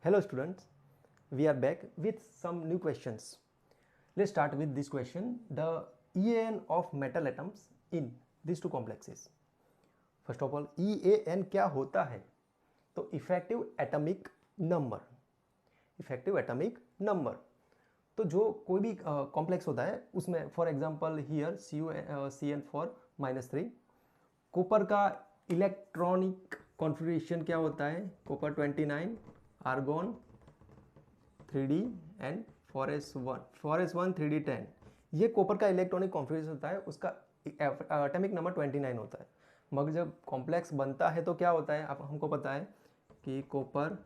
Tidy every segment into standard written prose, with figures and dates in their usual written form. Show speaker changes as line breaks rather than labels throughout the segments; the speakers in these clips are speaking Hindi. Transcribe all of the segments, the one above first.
Hello students, we are back with some new questions. Let's start with this question. The EAN of metal atoms in these two complexes. First of all, EAN क्या होता है? तो effective atomic number. Effective atomic number. तो जो कोई भी कॉम्प्लेक्स होता है उसमें for example here CN for -3. Copper का इलेक्ट्रॉनिक कॉन्फ़िगरेशन क्या होता है? कॉपर 29, आर्गॉन 3D एंड फॉरेस1 3D10. ये कॉपर का इलेक्ट्रॉनिक कॉन्फ़िगरेशन होता है, उसका एटॉमिक नंबर 29 होता है. मगर जब कॉम्प्लेक्स बनता है तो क्या होता है? आप हमको पता है कि कॉपर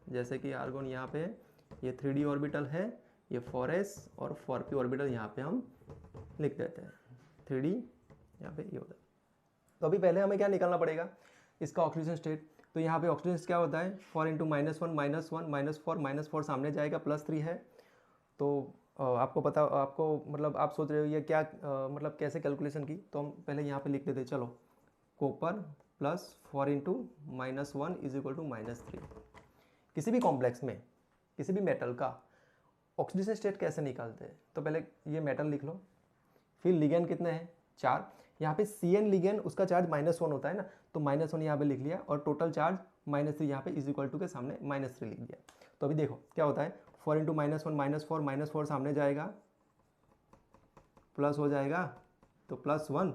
जैसे कि आर्गॉन यहाँ पे ये 3D ऑर्बिटल है, ये फॉरेस और 4p ऑर्बिटल यहाँ पे हम लिख देते हैं. 3D यहाँ पे ये होता है. तो अभी पहले हमें क्या निकालना पड़ेगा? इसका ऑक्सीजन स्टेट. तो यहाँ पे ऑक्सीजन क्या होता है? 4 × -1 -4 सामने जाएगा, +3 है. तो आपको पता, आपको मतलब आप सोच रहे हो ये क्या मतलब कैसे कैलकुलेशन की? तो हम पहले यहाँ पे लिख देते. चलो, कॉपर +4 × -1 = -3. किसी भी कॉम्प्लेक्स में किसी भी मेटल का ऑक्सीजन स्टेट कैसे निकालते हैं? तो पहले ये मेटल लिख लो. फिर लिगेंड कितने हैं? 4. यहाँ पे CN लिगेंड उसका चार्ज -1 होता है ना, तो -1 यहाँ पे लिख लिया और टोटल चार्ज -3 यहाँ पे = के सामने -3 लिख दिया. तो अभी देखो क्या होता है. 4 × -1 -4 सामने जाएगा, प्लस हो जाएगा तो +1.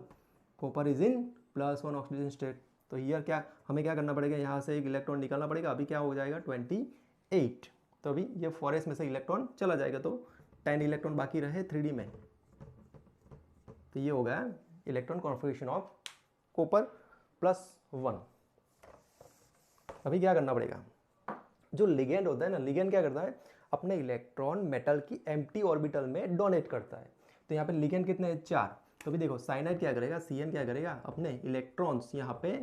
Copper is in +1 oxygen state. तो हियर क्या हमें क्या करना पड़ेगा? यहाँ से एक इलेक्ट्रॉन निकालना पड़ेगा. अभी क्या हो जाएगा? 28. तो अभी ये फॉरेस्ट में से इलेक्ट्रॉन चला जाएगा, तो 10 इलेक्ट्रॉन बाकी रहे 3D में. तो ये हो गया इलेक्ट्रॉन कॉन्फ़िगरेशन ऑफ कॉपर +1. अभी क्या करना पड़ेगा? जो लिगेंड होता है ना, लिगेंड क्या करता है? अपने इलेक्ट्रॉन मेटल की एम्प्टी ऑर्बिटल में डोनेट करता है. तो यहाँ पे लिगेंड कितने हैं? 4. तो अभी देखो साइनाइड क्या करेगा? CN क्या करेगा? अपने इलेक्ट्रॉन्स यहाँ पे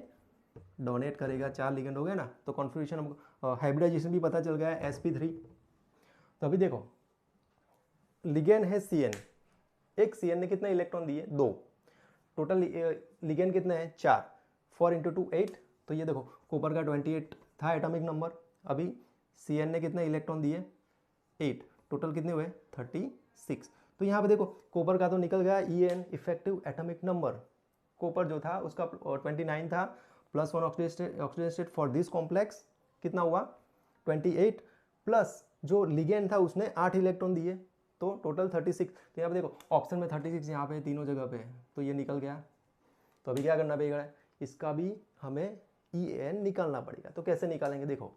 डोनेट करेगा. 4 लिगेंड हो गए ना, तो कॉन्फ़िगरेशन हमको हाइब्रिडाइजेशन भी पता चल गया है, sp3. तो अभी देखो लिगेंड है CN. एक CN ने कितने इलेक्ट्रॉन दिए? 2. टोटल लिगेंड कितने हैं? 4. 4 × 2 8. तो ये देखो कॉपर का 28 था एटॉमिक नंबर. अभी CN ने कितने इलेक्ट्रॉन दिए? 8. टोटल कितने हुए? 36. तो यहाँ पे देखो कॉपर का तो निकल गया EN effective atomic number. Copper जो था उसका 29 था, +1 oxygen state for this complex कितना हुआ? 28. प्लस जो लिगेंड था उसने 8 इलेक्ट्रॉन दिए, तो टोटल 36. तो यहाँ पे देखो ऑप्शन में 36 यहाँ पे तीनों जगह पे है, तो ये निकल गया. तो अभी क्या करना पड़ेगा? इसका भी हमें EAN निकालना पड़ेगा. तो कैसे निकालेंगे? देखो,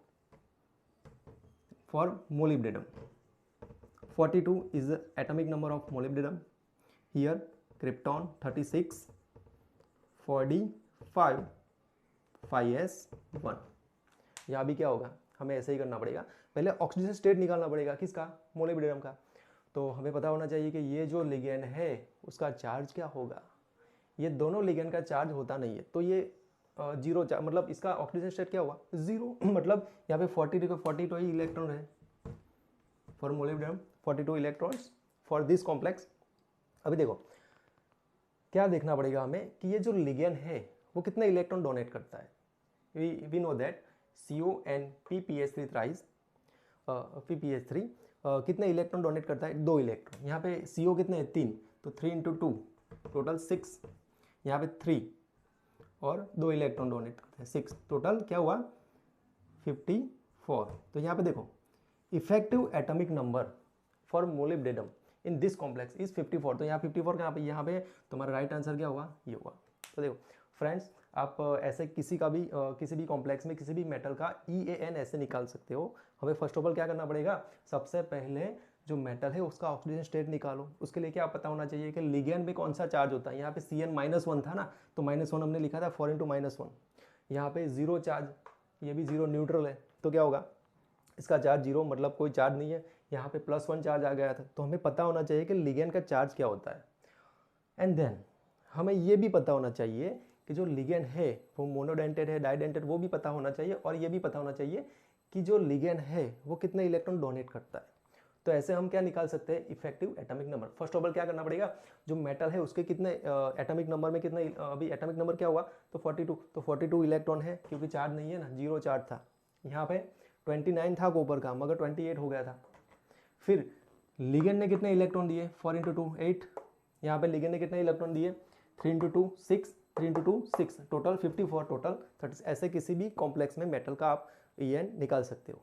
for molybdenum 42 is the atomic number of molybdenum. Here krypton 36, 45, 5s1. यहाँ भी क्या होगा? हमें ऐसे ही करना पड़ेगा. पहले ऑक्सीजन स्टेट निकालना पड़ेगा. किसका? मोलिब्डेनम का. तो हमें पता होना चाहिए कि ये जो लिगेंड है उसका चार्ज क्या होगा. ये दोनों लिगेंड का चार्ज होता नहीं है, तो ये 0 चार्ज, मतलब इसका ऑक्सीजन स्टेट क्या हुआ? 0. मतलब यहाँ पे 42 इलेक्ट्रॉन है for molybdenum, 42 electrons for this complex. अभी देखो क्या देखना पड़ेगा हमें कि ये जो लिगेंड है वो कितने इलेक्ट्रॉन डोनेट करता है. We know that CONppH3 thrice PPH3 कितने इलेक्ट्रॉन डोनेट करता है? 2 इलेक्ट्रॉन. यहाँ पे CO कितने हैं? 3. तो 3 × 2 टोटल 6. यहाँ पे 3 और 2 इलेक्ट्रॉन डोनेट करते हैं, 6. टोटल क्या हुआ? 54. तो यहाँ पे देखो effective atomic number for molybdenum in this complex is 54. तो यहाँ 54 कहाँ पे? यहाँ पे. तुम्हारा राइट आंसर क्या हुआ? ये हुआ. तो देखो फ्रेंड्स, आप ऐसे किसी भी कॉम्प्लेक्स में किसी भी मेटल का EAN ऐसे निकाल सकते हो. हमें फर्स्ट ऑफ ऑल क्या करना पड़ेगा? सबसे पहले जो मेटल है उसका ऑक्सीजन स्टेट निकालो. उसके लिए क्या पता होना चाहिए कि लिगेंड में कौन सा चार्ज होता है. यहाँ पे CN -1 था ना, तो -1 हमने लिखा था 4 × -1. यहाँ पे 0 चार्ज, ये भी 0 न्यूट्रल है, तो क्या होगा? इसका चार्ज 0, मतलब कोई चार्ज नहीं है. यहाँ पे +1 चार्ज आ गया था, तो हमें पता होना चाहिए कि लिगेंड का चार्ज क्या होता है. एंड देन हमें ये भी पता होना चाहिए कि जो लिगेंड है वो मोनोडेंटेड है, डाइडेंटेड, वो भी पता होना चाहिए. और ये भी पता होना चाहिए कि जो लिगेंड है वो कितने इलेक्ट्रॉन डोनेट करता है. तो ऐसे हम क्या निकाल सकते हैं? Effective atomic number. First of all क्या करना पड़ेगा? जो मेटल है उसके कितने एटॉमिक नंबर में कितने, अभी एटॉमिक नंबर क्या हुआ? तो 42. तो 42 इलेक्ट्रॉन है, क्योंकि चार्ज नहीं है ना, 0 चार्ज था. यहाँ पे 29 था कॉपर का, मगर 28 हो गया था। फिर लिगेंड ने कितने इलेक्ट्रॉन दिए, 4 × 2 8। यहाँ पे लिगेंड ने कितने इलेक्ट्रॉन दिए, 3 × 2 6, 3 × 2 6, टोटल 54 टोटल 30। ऐसे किसी भी कॉम्प्लेक्स में मेटल का आप EN निकाल सकते हो।